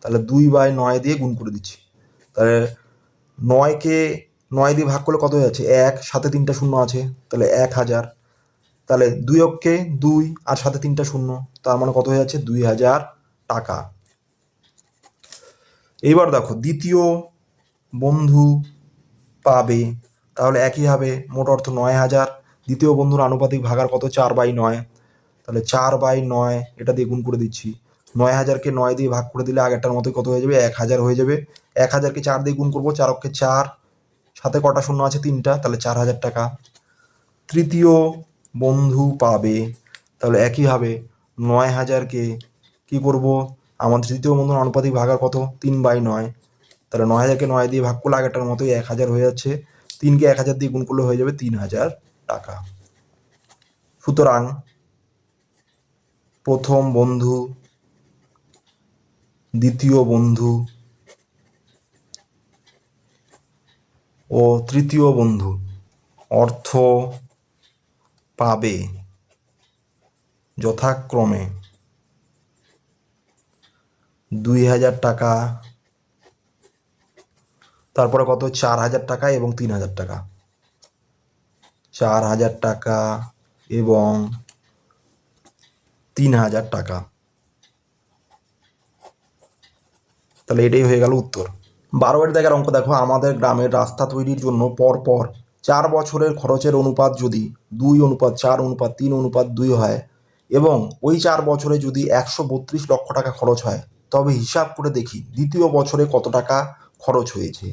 তাহলে 2/9 দিয়ে গুণ করে দিচ্ছি, তাহলে 9কে 9 দিয়ে ভাগ করলে কত হয়ে যাচ্ছে 1, সাথে 3টা শূন্য আছে, তাহলে 1,000, তাহলে 2 অক্ষে 2 আর সাথে 3টা শূন্য, তার মানে কত হয়ে যাচ্ছে 2,000 টাকা। এইবার দেখো দ্বিতীয় বন্ধু পাবে, তাহলে একইভাবে মোট অর্থ 9,000, দ্বিতীয় বন্ধুর আনুপাতিক ভাগার কত 4/9, তাহলে 4/9 এটা দিয়ে গুণ করে দিচ্ছি, ৯,০০০কে ৯ দিয়ে ভাগ করে দিলে আগেরটার মতোই কত হয়ে যাবে, ১,০০০ হয়ে যাবে। ১,০০০কে ৪ দিয়ে গুণ করবো, ৪ অক্ষে ৪, সাথে কটা শূন্য আছে, 3টা, তাহলে ৪,০০০ টাকা তৃতীয় বন্ধু পাবে। তাহলে একইভাবে ৯,০০০কে কি করব, আমাদের তৃতীয় বন্ধুর আনুপাতিক ভাগার কত, 3/9, তাহলে ৯,০০০কে 9 দিয়ে ভাগ করলে আগেরটার মতোই ১,০০০ হয়ে যাচ্ছে। 3কে ১,০০০ দিয়ে গুণ করলে হয়ে যাবে 3,০০০ টাকা। সুতরাং প্রথম বন্ধু, দ্বিতীয় বন্ধু ও তৃতীয় বন্ধু অর্থ পাবে যথাক্রমে 2,০০০ টাকা, তারপরে কত, 4,০০০ টাকা এবং 3,০০০ টাকা। 4,০০০ টাকা এবং 3,০০০ টাকা। তাহলে এটাই হয়ে গেল উত্তর। 12 দাগের অঙ্ক দেখো, আমাদের গ্রামের রাস্তা তৈরির জন্য পরপর 4 বছরের খরচের অনুপাত যদি 2:4:3:2 হয় এবং ওই 4 বছরে যদি 132 লক্ষ টাকা খরচ হয়, তবে হিসাব করে দেখি দ্বিতীয় বছরে কত টাকা খরচ হয়েছে।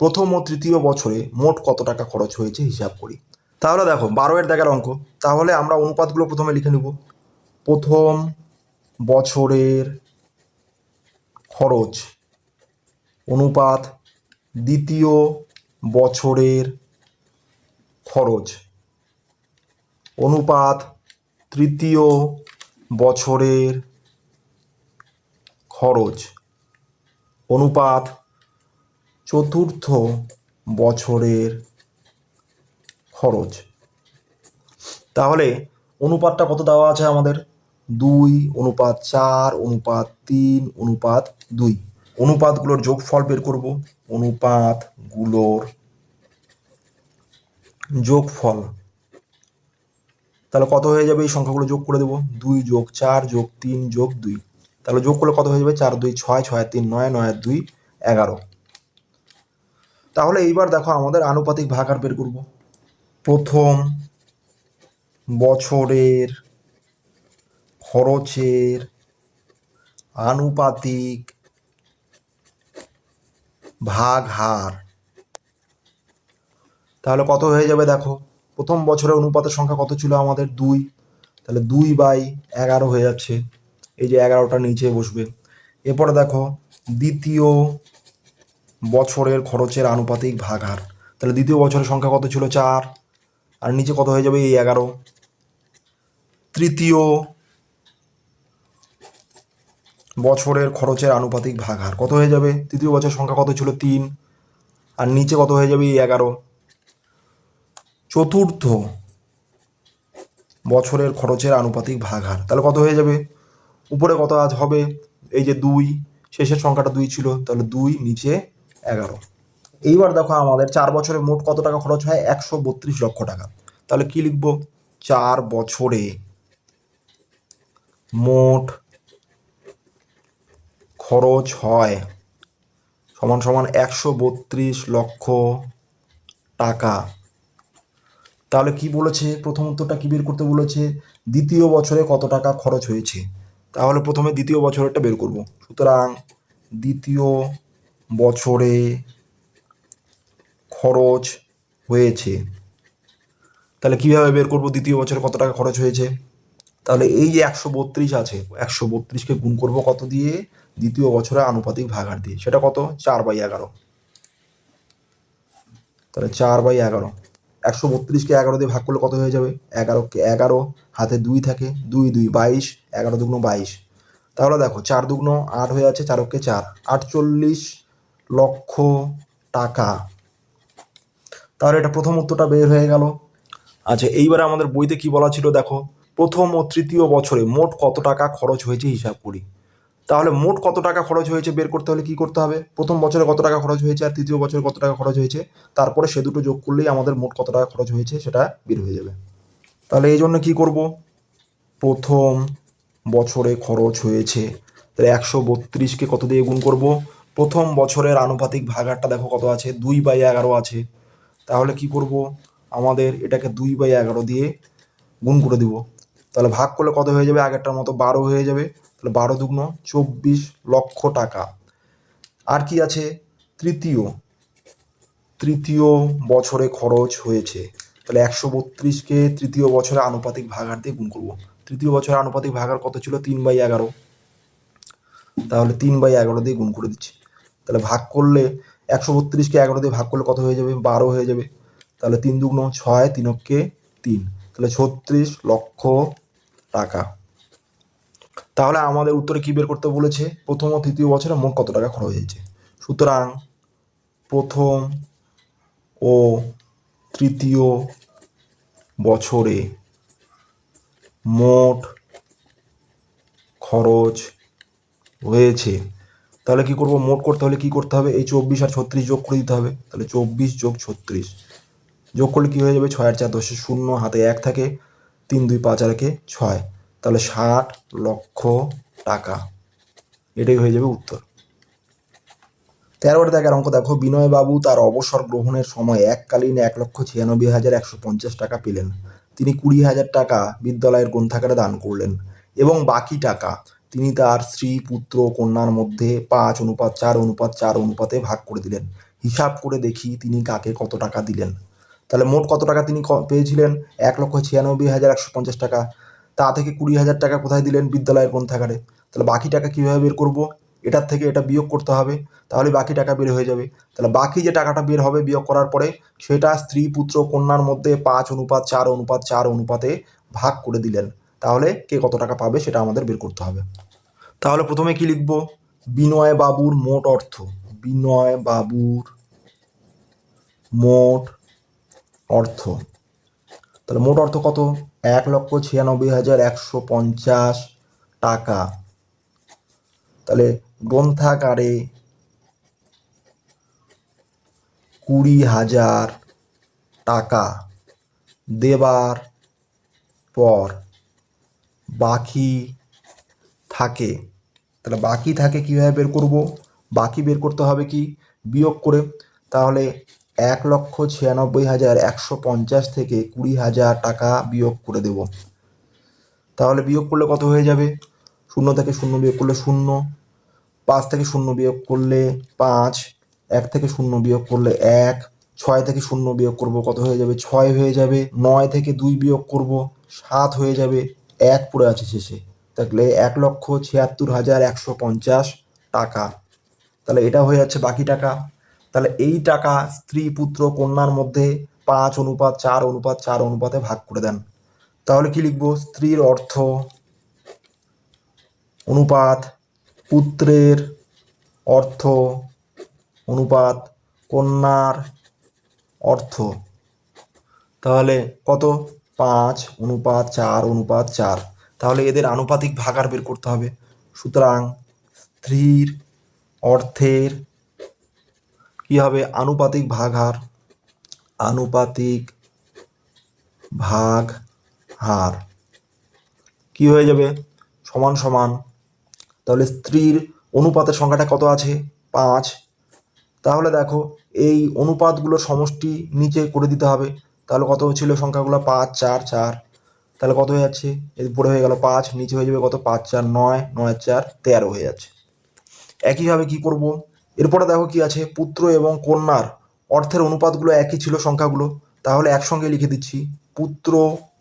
প্রথম ও তৃতীয় বছরে মোট কত টাকা খরচ হয়েছে হিসাব করি। তাহলে দেখো 12 দাগের অঙ্ক, তাহলে আমরা অনুপাতগুলো প্রথমে লিখে নেব। প্রথম বছরের খরচ অনুপাত দ্বিতীয় বছরের খরচ অনুপাত তৃতীয় বছরের খরচ অনুপাত চতুর্থ বছরের খরচ। তাহলে অনুপাতটা কত দেওয়া আছে আমাদের, 2:4:3:2। অনুপাতগুলোর যোগফল বের করব। অনুপাতগুলোর যোগফল, তাহলে কত হয়ে যাবে, এই সংখ্যাগুলো যোগ করে দেবো, 2+4+3+2। তাহলে যোগ করলে কত হয়ে যাবে, 4×2 6, 6×3 9, 9×2 11। তাহলে এইবার দেখো আমাদের আনুপাতিক ভাগার বের করব। প্রথম বছরের খরচের আনুপাতিক ভাগ হার, তাহলে কত হয়ে যাবে দেখো, প্রথম বছরের অনুপাতের সংখ্যা কত ছিল আমাদের, 2, তাহলে 2/11 হয়ে যাচ্ছে, এই যে 11টা নিচে বসবে। এরপরে দেখো দ্বিতীয় বছরের খরচের আনুপাতিক ভাগ হার, তাহলে দ্বিতীয় বছরের সংখ্যা কত ছিল, 4, আর নিচে কত হয়ে যাবে, এই 11। তৃতীয় বছরের খরচের আনুপাতিক ভাগ হার কত হয়ে যাবে, তৃতীয় বছরের সংখ্যা কত ছিল, 3, আর নিচে কত হয়ে যাবে, এই 11। চতুর্থ বছরের খরচের আনুপাতিক ভাগ হার, তাহলে কত হয়ে যাবে, উপরে কত আজ হবে, এই যে 2, শেষের সংখ্যাটা 2 ছিল, তাহলে 2, নিচে 11। এইবার দেখো আমাদের 4 বছরে মোট কত টাকা খরচ হয়, 132 লক্ষ টাকা। তাহলে কি লিখবো, 4 বছরে মোট খরচ হয় সমান সমান 132 লক্ষ টাকা। তাহলে কি বলেছে, প্রথম উত্তরটা কি বের করতে বলেছে, দ্বিতীয় বছরে কত টাকা খরচ হয়েছে। তাহলে প্রথমে দ্বিতীয় বছরেরটা বের করব। সুতরাং দ্বিতীয় বছরে খরচ হয়েছে, তাহলে কিভাবে বের করব দ্বিতীয় বছরে কত টাকা খরচ হয়েছে। তাহলে এই যে 132 আছে, 132কে গুণ করব কত দিয়ে, দ্বিতীয় বছরে আনুপাতিক ভাগার দিয়ে, সেটা কত, 4/11। তাহলে 4/11, 132কে 11 দিয়ে ভাগ করলে কত হয়ে যাবে, 11কে 11, হাতে 2 থাকে, 2 2 22, 11 দুগুণ 22। তাহলে দেখো 4 দুগুণ 8 হয়ে যাচ্ছে, 4কে 4, 48 লক্ষ টাকা। তাহলে এটা প্রথম উত্তরটা বের হয়ে গেল। আচ্ছা, এইবারে আমাদের বইতে কি বলা ছিল দেখো, প্রথম ও তৃতীয় বছরে মোট কত টাকা খরচ হয়েছে হিসাব করি। তাহলে মোট কত টাকা খরচ হয়েছে বের করতে হলে কি করতে হবে, প্রথম বছরে কত টাকা খরচ হয়েছে আর তৃতীয় বছরে কত টাকা খরচ হয়েছে, তারপরে সে দুটো যোগ করলেই আমাদের মোট কত টাকা খরচ হয়েছে সেটা বের হয়ে যাবে। তাহলে এই জন্য কি করব, প্রথম বছরে খরচ হয়েছে, তাহলে 132কে কত দিয়ে গুণ করব, প্রথম বছরের আনুপাতিক ভাগারটা দেখো কত আছে, 2/11 আছে। তাহলে কি করব, আমাদের এটাকে 2/11 দিয়ে গুণ করে দিব। তাহলে ভাগ করলে কত হয়ে যাবে, আগেরটার মতো 12 হয়ে যাবে। তাহলে 12 দুগুণ 24 লক্ষ টাকা। আর কি আছে, তৃতীয় বছরে খরচ হয়েছে। তাহলে 132কে তৃতীয় বছরে আনুপাতিক ভাগার দিয়ে গুণ করব। তৃতীয় বছরে আনুপাতিক ভাগার কত ছিল, 3/11। তাহলে 3/11 দিয়ে গুণ করে দিচ্ছি। তাহলে ভাগ করলে 132কে 11 দিয়ে ভাগ করলে কত হয়ে যাবে, 12 হয়ে যাবে। তাহলে 3 দুগুণ 6, 3 3, তাহলে 36 লক্ষ টাকা। তাহলে আমাদের উত্তরে কি বের করতে বলেছে, প্রথম ও তৃতীয় বছরে মোট কত টাকা খরচ হয়েছে। সুতরাং প্রথম ও তৃতীয় বছরে মোট খরচ হয়েছে। তাহলে কি করব, মোট করতে হলে কি করতে হবে, এই 24 আর 36 যোগ করে দিতে হবে। তাহলে 24 যোগ 36 যোগ করলে কি হয়ে যাবে, 6 আর 4 10, 0 হাতে 1 থাকে, 3 2 5 আর 1 6, তাহলে 60 লক্ষ টাকা। এটাই হয়ে যাবে উত্তর। 13 দেখার অঙ্ক দেখো, বিনয় বাবু তার অবসর গ্রহণের সময় এককালীন 1,96,150 টাকা পেলেন। তিনি 20,000 টাকা বিদ্যালয়ের গ্রন্থাগারে দান করলেন এবং বাকি টাকা তিনি তার স্ত্রী, পুত্র, কন্যার মধ্যে 5:4:4 অনুপাতে ভাগ করে দিলেন। হিসাব করে দেখি তিনি কাকে কত টাকা দিলেন। তাহলে মোট কত টাকা তিনি পেয়েছিলেন, 1,96,150 টাকা। তা থেকে 20,000 টাকা কোথায় দিলেন, বিদ্যালয়ের গ্রন্থাগারে। তাহলে বাকি টাকা কীভাবে বের করব, এটার থেকে এটা বিয়োগ করতে হবে, তাহলে বাকি টাকা বের হয়ে যাবে। তাহলে বাকি যে টাকাটা বের হবে বিয়োগ করার পরে, সেটা স্ত্রী, পুত্র, কন্যার মধ্যে 5:4:4 অনুপাতে ভাগ করে দিলেন। তাহলে কে কত টাকা পাবে সেটা আমাদের বের করতে হবে। তাহলে প্রথমে কি লিখব, বিনয় বাবুর মোট অর্থ। বিনয় বাবুর মোট অর্থ, তাহলে মোট অর্থ কত, 1,96,150 টাকা। তাহলে গ্রন্থাগারে 20,000 টাকা দেবার পর বাকি থাকে। তাহলে বাকি থাকে কিভাবে বের করব, বাকি বের করতে হবে কি, বিয়োগ করে। তাহলে 1,96,150 থেকে 20,000 টাকা বিয়োগ করে দেব। তাহলে বিয়োগ করলে কত হয়ে যাবে, 0 থেকে 0 বিয়োগ করলে 0, 5 থেকে 0 বিয়োগ করলে 5, 1 থেকে 0 বিয়োগ করলে 1, 6 থেকে 0 বিয়োগ করব, কত হয়ে যাবে, 6 হয়ে যাবে। 9 থেকে 2 বিয়োগ করব, 7 হয়ে যাবে। 1 পড়ে আছে শেষে, তাহলে 1,76,150 টাকা। তাহলে এটা হয়ে যাচ্ছে বাকি টাকা। তাহলে এই টাকা স্ত্রী, পুত্র, কন্যার মধ্যে 5:4:4 অনুপাতে ভাগ করে দেন। তাহলে কি লিখব, স্ত্রীর অর্থ অনুপাত পুত্রের অর্থ অনুপাত কন্যার অর্থ। তাহলে কত, 5:4:4। তাহলে এদের আনুপাতিক ভাগার বের করতে হবে। সুতরাং স্ত্রীর অর্থের কি হবে, আনুপাতিক ভাগার, আনুপাতিক ভাগ হার কি হয়ে যাবে, সমান সমান। তাহলে স্ত্রীর অনুপাতের সংখ্যাটা কত আছে, 5। তাহলে দেখো এই অনুপাতগুলো সমষ্টি নিচে করে দিতে হবে। তাহলে কত ছিল সংখ্যাগুলো, 5 4 4, তাহলে কত হয়ে যাচ্ছে, এর উপরে হয়ে গেল 5, নিচে হয়ে যাবে কত, 5 4 9, 9 4 13 হয়ে যাচ্ছে। একইভাবে কি করব, এরপরে দেখো কি আছে, পুত্র এবং কন্যার অর্থের অনুপাতগুলো একই ছিল সংখ্যাগুলো, তাহলে একসঙ্গে লিখে দিচ্ছি, পুত্র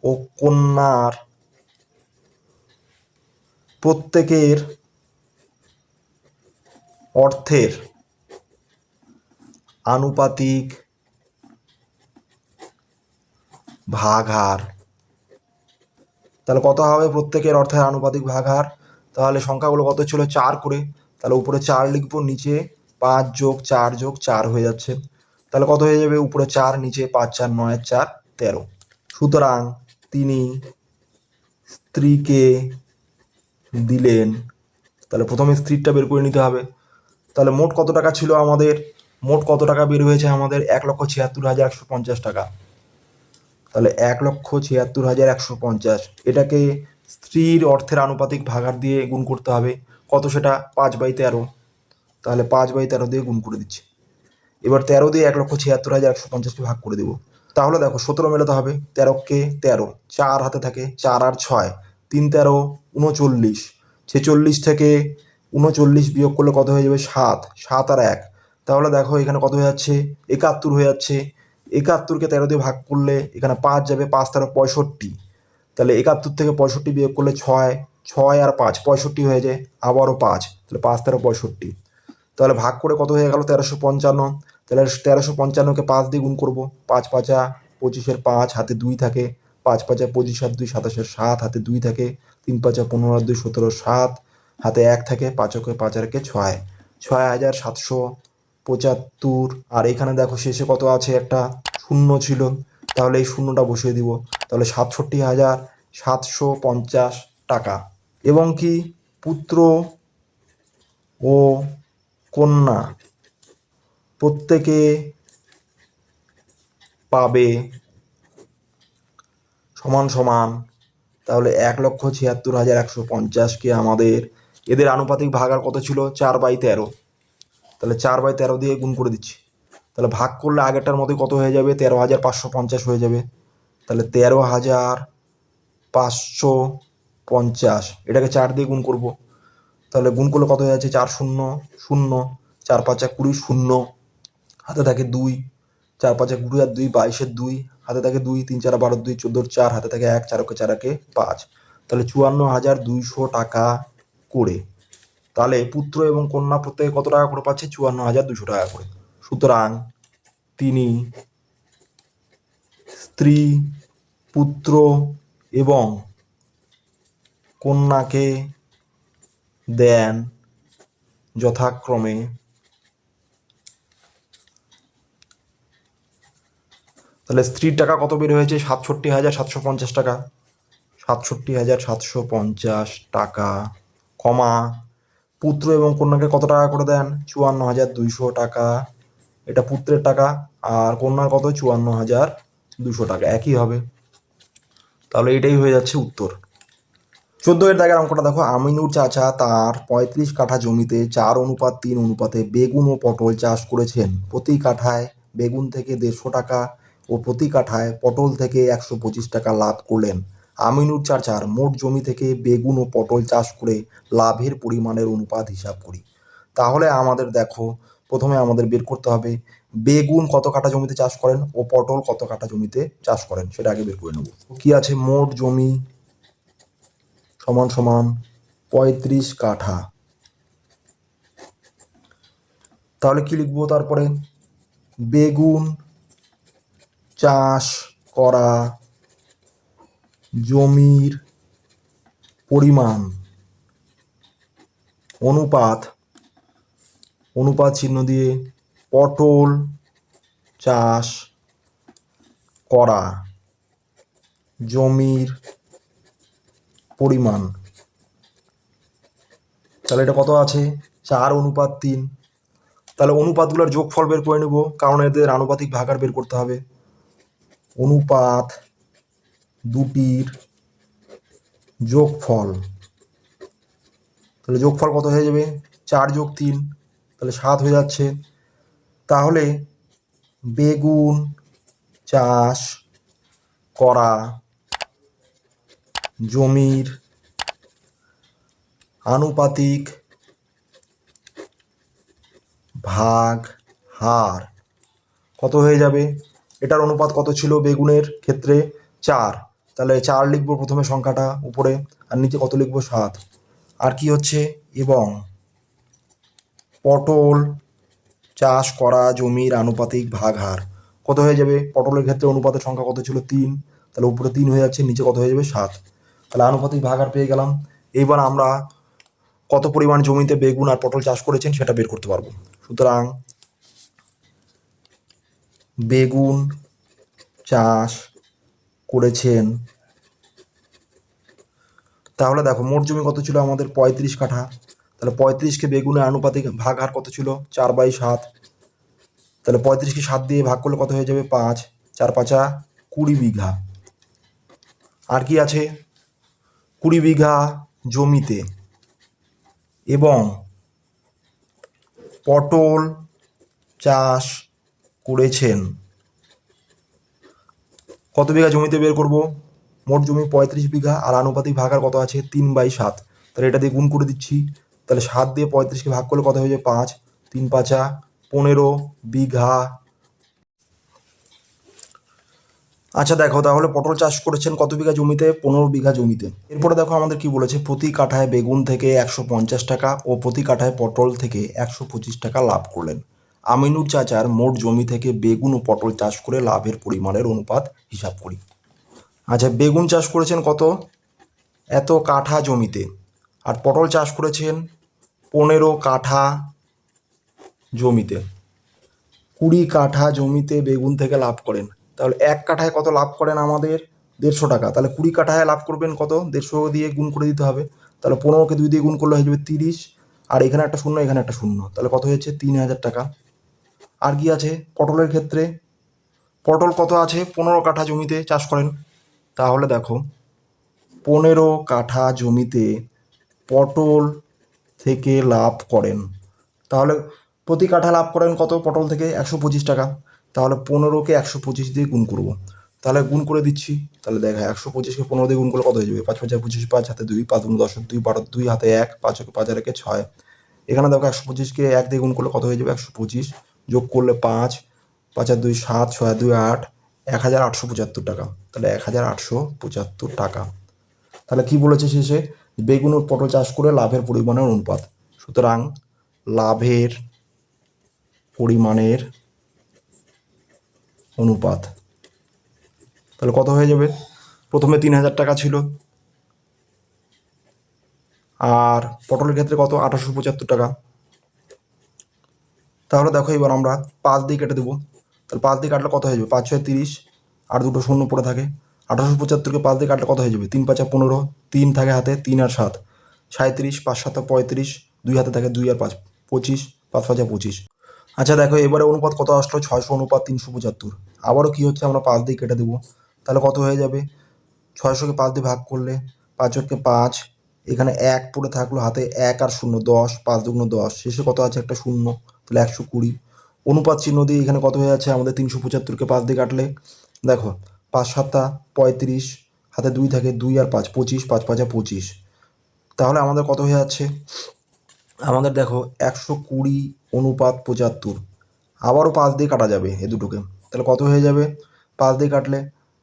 ও কন্যার প্রত্যেকের অর্থের আনুপাতিক ভাগহার। তাহলে কত হবে, প্রত্যেকের অর্থের আনুপাতিক ভাগহার। তাহলে সংখ্যাগুলো কত ছিল, 4 করে। তাহলে উপরে 4 লিখবো, নিচে 5 যোগ 4 যোগ 4 হয়ে যাচ্ছে। তাহলে কত হয়ে যাবে, উপরে 4, নিচে 5 4 9 4 13। সুতরাং তিনি স্ত্রীকে দিলেন, তাহলে প্রথমে স্ত্রীরটা বের করে নিতে হবে। তাহলে মোট কত টাকা ছিল আমাদের, মোট কত টাকা বের হয়েছে আমাদের, 1,76,150 টাকা। তাহলে 1,76,150, এটাকে স্ত্রীর অর্থের আনুপাতিক ভাগার দিয়ে গুণ করতে হবে। কত সেটা, 5/13। তাহলে 5/13 দিয়ে গুণ করে দিচ্ছি। এবার 13 দিয়ে 1,76,150কে ভাগ করে দেবো। তাহলে দেখো 17 মেলাতে হবে, 13কে 13, 4 হাতে থাকে, 4 আর 6, 3 13 39, 46 থেকে 39 বিয়োগ করলে কত হয়ে যাবে? 7। 7 আর 1, তাহলে দেখো এখানে কত হয়ে যাচ্ছে? 71 হয়ে যাচ্ছে। 71কে 13 দিয়ে ভাগ করলে এখানে 5 যাবে, 5 13 65। তাহলে 71 থেকে 65 বিয়োগ করলে 6, 6 আর 5 65 হয়ে যায়, আবারও 5, তাহলে 5 13 65। তাহলে ভাগ করে কত হয়ে গেল? 1355। তাহলে 1355কে 5 দিয়ে গুণ করবো। 5 5 25-এর 5, হাতে 2 থাকে, 5 5 25 আর 2 27-এর 7, হাতে 2 থাকে, 3 5 15 আর 2 17, 7, হাতে 1 থাকে, 5 5 আর 1 6, 6775। আর এখানে দেখো শেষে কত আছে? একটা শূন্য ছিল, তাহলে এই শূন্যটা বসিয়ে দিব। তাহলে 67,750 টাকা। এবং কি পুত্র ও কন্যা প্রত্যেকে পাবে সমান সমান, তাহলে 1,76,150কে আমাদের এদের আনুপাতিক ভাগার কত ছিল? 4/13। তাহলে 4/13 দিয়ে গুণ করে দিচ্ছি। তাহলে ভাগ করলে আগেরটার মধ্যে কত হয়ে যাবে? 13,550 হয়ে যাবে। তাহলে 13,550, এটাকে 4 দিয়ে গুণ করব। তাহলে গুণ করলে কত হয়ে যাচ্ছে? 4 0 0, 4 5 20, 0, হাতে থাকে 2, 4 5 20 আর 2 22-এর 2, হাতে থাকে 2, 3 4 12, 2 14, 4, হাতে থাকে 1, 4 4 5। তাহলে 54,200 টাকা করে। তাহলে পুত্র এবং কন্যা প্রত্যেকে কত টাকা করে পাচ্ছে? 54,200 টাকা করে। সুতরাং তিনি স্ত্রী, পুত্র এবং কন্যাকে দেন যথাক্রমে, তাহলে স্ত্রীর টাকা কত বের হয়েছে? 67,750 টাকা। 67,750 টাকা, কমা পুত্র এবং কন্যাকে কত টাকা করে দেন? 54,200 টাকা। এটা পুত্রের টাকা, আর কন্যার কত? 54,200 টাকা, একই হবে। তাহলে এটাই হয়ে যাচ্ছে উত্তর। 14 দাগের অঙ্কটা দেখো। আমিনুর চাচা তার 35 কাঠা জমিতে 4:3 অনুপাতে বেগুন ও পটল চাষ করেছেন। প্রতি কাঠায় বেগুন থেকে 150 টাকা ও প্রতি কাঠায় পটল থেকে 125 টাকা লাভ করলেন। আমিনুর চাচার মোট জমি থেকে বেগুন ও পটল চাষ করে লাভের পরিমাণের অনুপাত হিসাব করি। তাহলে আমাদের দেখো প্রথমে আমাদের বের করতে হবে বেগুন কত কাঠা জমিতে চাষ করেন ও পটল কত কাঠা জমিতে চাষ করেন, সেটা আগে বের করে নেব। কি আছে? মোট জমি সমান সমান 35 কাঠা। তাহলে কি লিখবো? তারপরে বেগুন চাষ করা জমির পরিমাণ অনুপাত, অনুপাত চিহ্ন দিয়ে পটল চাষ করা জমির পরিমাণ। তাহলে এটা কত আছে? 4:3। তাহলে অনুপাতগুলোর যোগফল বের করে নেব, কারণ এদের আনুপাতিক ভাগার বের করতে হবে। অনুপাত দুটির যোগফল, তাহলে যোগফল কত হয়ে যাবে? 4 + 3, তাহলে 7 হয়ে যাচ্ছে। তাহলে বেগুন চাষ করা জমির আনুপাতিক ভাগ হার কত হয়ে যাবে? এটার অনুপাত কত ছিল বেগুনের ক্ষেত্রে? 4, তাহলে 4 লিখবো প্রথমে সংখ্যাটা উপরে, আর নিচে কত লিখবো? 7। আর কি হচ্ছে? এবং পটল চাষ করা জমির আনুপাতিক ভাগ হার কত হয়ে যাবে? পটলের ক্ষেত্রে অনুপাতের সংখ্যা কত ছিল? 3, তাহলে উপরে 3 হয়ে যাচ্ছে, নিচে কত হয়ে যাবে? 7। তাহলে আনুপাতিক ভাগ হার পেয়ে গেলাম। এইবার আমরা কত পরিমাণ জমিতে বেগুন আর পটল চাষ করেছেন সেটা বের করতে পারবো। সুতরাং বেগুন চাষ করেছেন, তাহলে দেখো মোট জমি কত ছিল আমাদের? 35 কাঠা। তাহলে 35কে বেগুনের আনুপাতিক ভাগ হার কত ছিল? 4/7। তাহলে 35কে 7 দিয়ে ভাগ করলে কত হয়ে যাবে? 5, 4 5 20 বিঘা। আর কি আছে? 20 বিঘা জমিতে এবং পটল চাষ করেছেন। কত বিঘা জমিতে বের করব? মোট জমি 35 বিঘা, আর আনুপাতিক ভাগ হার কত আছে? 3/7। তাহলে এটা দিয়ে গুণ করে দিচ্ছি। তাহলে 7 দিয়ে 35কে ভাগ করলে কত হয়ে যাবে 5, 3 5 15 বিঘা। আচ্ছা দেখো, তাহলে পটল চাষ করেছেন কত বিঘা জমিতে? 15 বিঘা জমিতে। এরপরে দেখো আমাদের কি বলেছে, প্রতি কাঠায় বেগুন থেকে 150 টাকা ও প্রতি কাঠায় পটল থেকে 125 টাকা লাভ করলেন। আমিনুর চাচার মোট জমি থেকে বেগুন ও পটল চাষ করে লাভের পরিমাণের অনুপাত হিসাব করি। আচ্ছা, বেগুন চাষ করেছেন কত? এত কাঠা জমিতে। আর পটল চাষ করেছেন 15 কাঠা জমিতে। 20 কাঠা জমিতে বেগুন থেকে লাভ করেন। তাহলে এক কাঠায় কত লাভ করেন আমাদের? 150 টাকা। তাহলে 20 কাঠায় লাভ করবেন কত? 150 দিয়ে গুণ করে দিতে হবে। তাহলে 15কে 2 দিয়ে গুণ করলে হয়ে যাবে 30। আর এখানে একটা শূন্য, এখানে একটা শূন্য, তাহলে কত হয়েছে? 3000 টাকা। আর কি আছে পটলের ক্ষেত্রে? পটল কত আছে? 15 কাঠা জমিতে চাষ করেন। তাহলে দেখো, 15 কাঠা জমিতে পটল থেকে লাভ করেন। তাহলে প্রতি কাঠা লাভ করেন কত পটল থেকে? 125 টাকা। তাহলে 15কে 125 দিয়ে গুণ করব। তাহলে গুণ করে দিচ্ছি। তাহলে দেখা 125কে 15 দিয়ে গুণ করলে কত হয়ে যাবে? 5 5 25, 5 হাতে 2, 5 10 2, 12 2 হাতে 1, 5 5 আর 1 6। এখানে দেখো 125কে 1 দিয়ে গুণ করলে কত হয়ে যাবে? 125 যোগ করলে 5 5 আর 2 7, 6 আর 2 8, 1875 টাকা। তাহলে 1875 টাকা। তাহলে কি বলেছে শেষে? বেগুন ও পটল চাষ করে লাভের পরিমাণের অনুপাত। সুতরাং লাভের পরিমাণের অনুপাত। তাহলে কত হয়ে যাবে? প্রথমে 3000 টাকা ছিল, আর পটলের ক্ষেত্রে কত? 1875 টাকা। তাহলে দেখো এবার আমরা 5 দিয়ে কেটে দেবো। তাহলে 5 দিয়ে কাটলে কত হয়ে যাবে? 5 6 30, আর দুটো শূন্য পড়ে থাকে। 1875কে 5 দিয়ে কাটলে কত হয়ে যাবে? 3 5 15, 3 থাকে হাতে, 3 আর 7 37, 5 7 35, 2 হাতে থাকে 2 আর 5 25, 5 5 25। আচ্ছা দেখো, এবারে অনুপাত কত আসলো? 600 অনুপাত 375। আবারও কি হচ্ছে, আমরা 5 দিয়ে কেটে দেবো। তাহলে কত হয়ে যাবে? 600কে 5 দিয়ে ভাগ করলে 5 4 5, এখানে 1 পড়ে থাকলো হাতে, 1 আর 0 10, 5 2 10, শেষে কত আছে? একটা শূন্য, তাহলে 120। অনুপাত চিহ্ন দিয়ে এখানে কত হয়ে আছে আমাদের? 375কে 5 দিয়ে কাটলে দেখো 5 7 35, হাতে 2 থাকে, 2 আর 5 25, 5 5 25। তাহলে আমাদের কত হয়ে যাচ্ছে? আমাদের দেখো 120 অনুপাত 75। আবারও 5 দিয়ে কাটা যাবে এ দুটোকে। তাহলে কত হয়ে যাবে? 5 দিয়ে কাটলে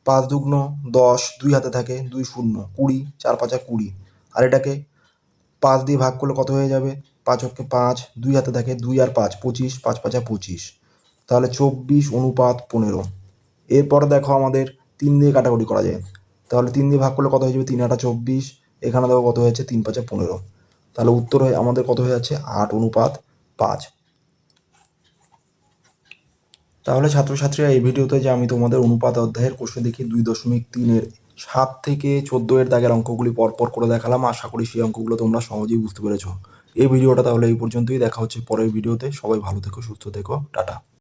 5 2 10, 2 হাতে থাকে, 2 0 20, 4 5 20। আর এটাকে 5 দিয়ে ভাগ করলে কত হয়ে যাবে? 5 হচ্ছে 5, 2 হাতে থাকে, 2 আর 5 25, 5 5 25। তাহলে 24 অনুপাত 15। এরপরে দেখো আমাদের 3 দিয়ে কাটাকুটি করা যায়। তাহলে 3 দিয়ে ভাগ করলে কত হয়ে যাবে? 3 8 24। এখানে দেখো কত হয়েছে? 3 5 15। তাহলে উত্তর হয়ে আমাদের কত হয়ে যাচ্ছে? 8 অনুপাত 5। তাহলে ছাত্রছাত্রীরা, এই ভিডিওতে যে আমি তোমাদের অনুপাত অধ্যায়ের কোষে দেখি 2.3-এর 7 থেকে 14 এর দাগের অঙ্কগুলি পরপর করে দেখালাম। আশা করি সেই অঙ্কগুলো তোমরা সহজেই বুঝতে পেরেছো। এই ভিডিওটা তাহলে এই পর্যন্তই। দেখা হচ্ছে পরের ভিডিওতে। সবাই ভালো থেকো, সুস্থ থেকো, টাটা।